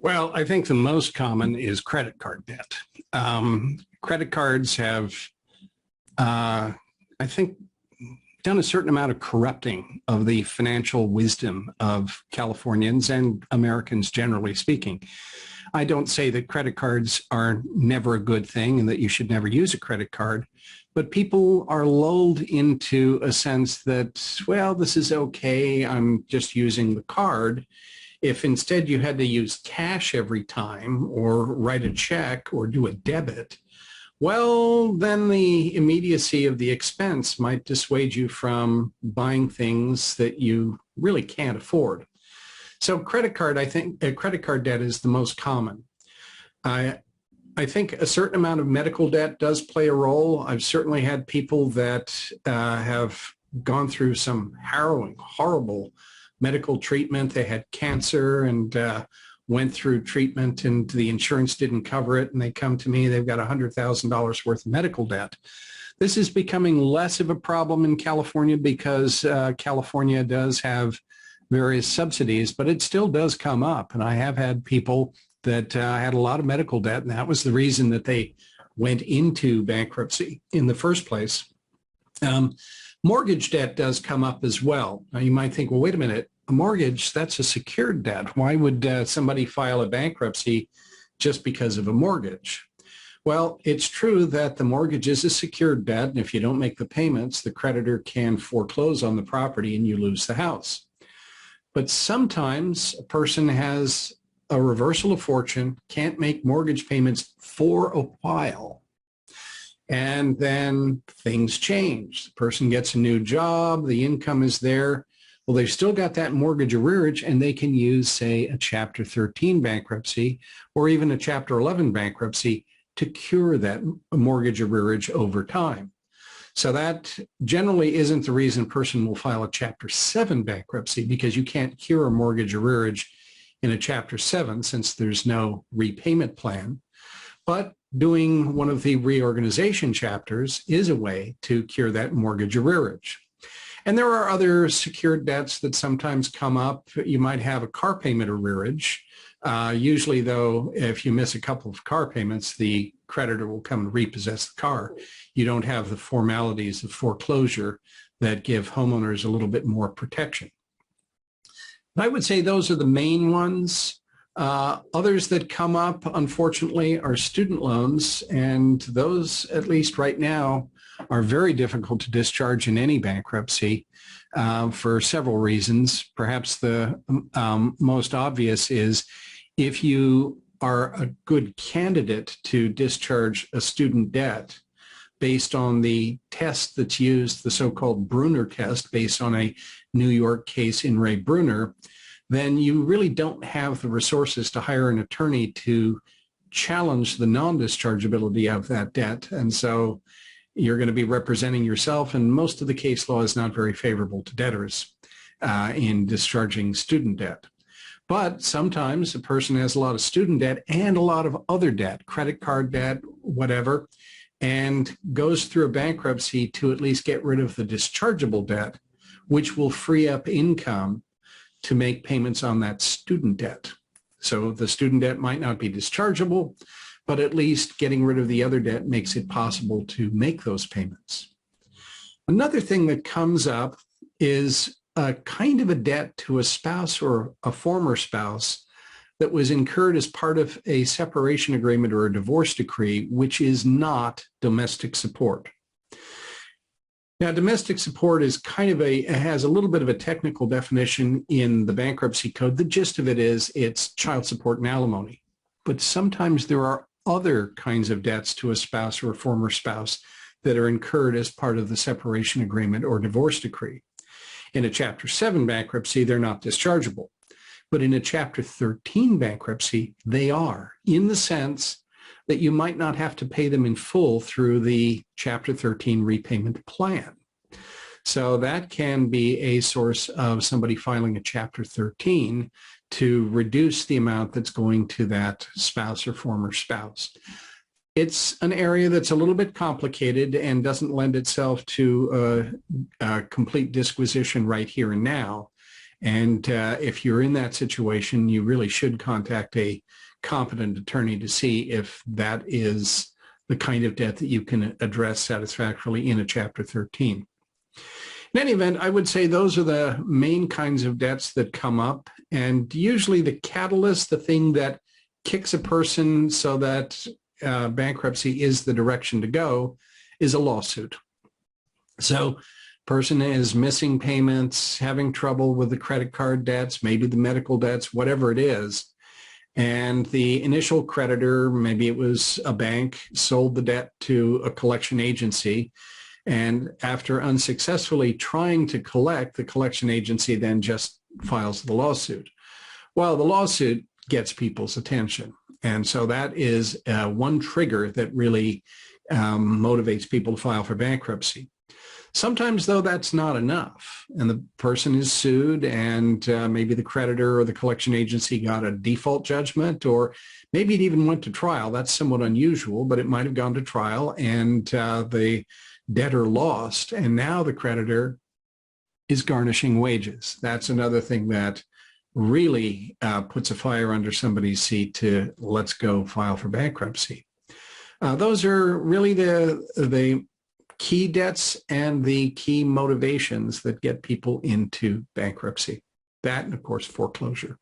Well, I think the most common is credit card debt. Credit cards have, I think, done a certain amount of corrupting of the financial wisdom of Californians and Americans generally speaking. I don't say that credit cards are never a good thing and that you should never use a credit card, but people are lulled into a sense that, well, this is okay, I'm just using the card. If instead you had to use cash every time or write a check or do a debit, well, then the immediacy of the expense might dissuade you from buying things that you really can't afford. So credit card, I think credit card debt is the most common. I think a certain amount of medical debt does play a role. I've certainly had people that have gone through some harrowing, horrible medical treatment. They had cancer and went through treatment and the insurance didn't cover it. And they come to me, they've got $100,000 worth of medical debt. This is becoming less of a problem in California because California does have various subsidies, but it still does come up. And I have had people that had a lot of medical debt, and that was the reason that they went into bankruptcy in the first place. Mortgage debt does come up as well. Now you might think, well, wait a minute, a mortgage, that's a secured debt. Why would somebody file a bankruptcy just because of a mortgage? Well, it's true that the mortgage is a secured debt, and if you don't make the payments, the creditor can foreclose on the property and you lose the house. But sometimes a person has a reversal of fortune, can't make mortgage payments for a while, and then things change. The person gets a new job, the income is there. Well, they've still got that mortgage arrearage, and they can use, say, a Chapter 13 bankruptcy or even a Chapter 11 bankruptcy to cure that mortgage arrearage over time. So that generally isn't the reason a person will file a Chapter 7 bankruptcy, because you can't cure a mortgage arrearage in a Chapter 7 since there's no repayment plan. But doing one of the reorganization chapters is a way to cure that mortgage arrearage. And there are other secured debts that sometimes come up. You might have a car payment arrearage. Usually, though, if you miss a couple of car payments, the creditor will come and repossess the car. You don't have the formalities of foreclosure that give homeowners a little bit more protection. I would say those are the main ones. Others that come up, unfortunately, are student loans, and those, at least right now, are very difficult to discharge in any bankruptcy for several reasons. Perhaps the most obvious is if you are a good candidate to discharge a student debt based on the test that's used, the so-called Bruner test, based on a New York case in Ray Bruner, then you really don't have the resources to hire an attorney to challenge the non-dischargeability of that debt. And so you're going to be representing yourself, and most of the case law is not very favorable to debtors in discharging student debt. But sometimes a person has a lot of student debt and a lot of other debt, credit card debt, whatever, and goes through a bankruptcy to at least get rid of the dischargeable debt, which will free up income to make payments on that student debt. So the student debt might not be dischargeable, but at least getting rid of the other debt makes it possible to make those payments. Another thing that comes up is a kind of a debt to a spouse or a former spouse that was incurred as part of a separation agreement or a divorce decree, which is not domestic support. Now, domestic support is it has a little bit of a technical definition in the bankruptcy code. The gist of it is it's child support and alimony. But sometimes there are other kinds of debts to a spouse or a former spouse that are incurred as part of the separation agreement or divorce decree. In a Chapter 7 bankruptcy, they're not dischargeable. But in a Chapter 13 bankruptcy, they are, in the sense that you might not have to pay them in full through the Chapter 13 repayment plan. So that can be a source of somebody filing a Chapter 13 to reduce the amount that's going to that spouse or former spouse. It's an area that's a little bit complicated and doesn't lend itself to a complete disquisition right here and now. And if you're in that situation, you really should contact a competent attorney to see if that is the kind of debt that you can address satisfactorily in a Chapter 13. In any event, I would say those are the main kinds of debts that come up. And usually the catalyst, the thing that kicks a person so that bankruptcy is the direction to go, is a lawsuit. So person is missing payments, having trouble with the credit card debts, maybe the medical debts, whatever it is. And the initial creditor, maybe it was a bank, sold the debt to a collection agency. And after unsuccessfully trying to collect, the collection agency then just files the lawsuit. Well, the lawsuit gets people's attention. And so that is one trigger that really motivates people to file for bankruptcy. Sometimes, though, that's not enough, and the person is sued, and maybe the creditor or the collection agency got a default judgment, or maybe it even went to trial. That's somewhat unusual, but it might have gone to trial, and the debtor lost, and now the creditor is garnishing wages. That's another thing that really puts a fire under somebody's seat to let's go file for bankruptcy. Those are really the key debts and the key motivations that get people into bankruptcy. That, and of course, foreclosure.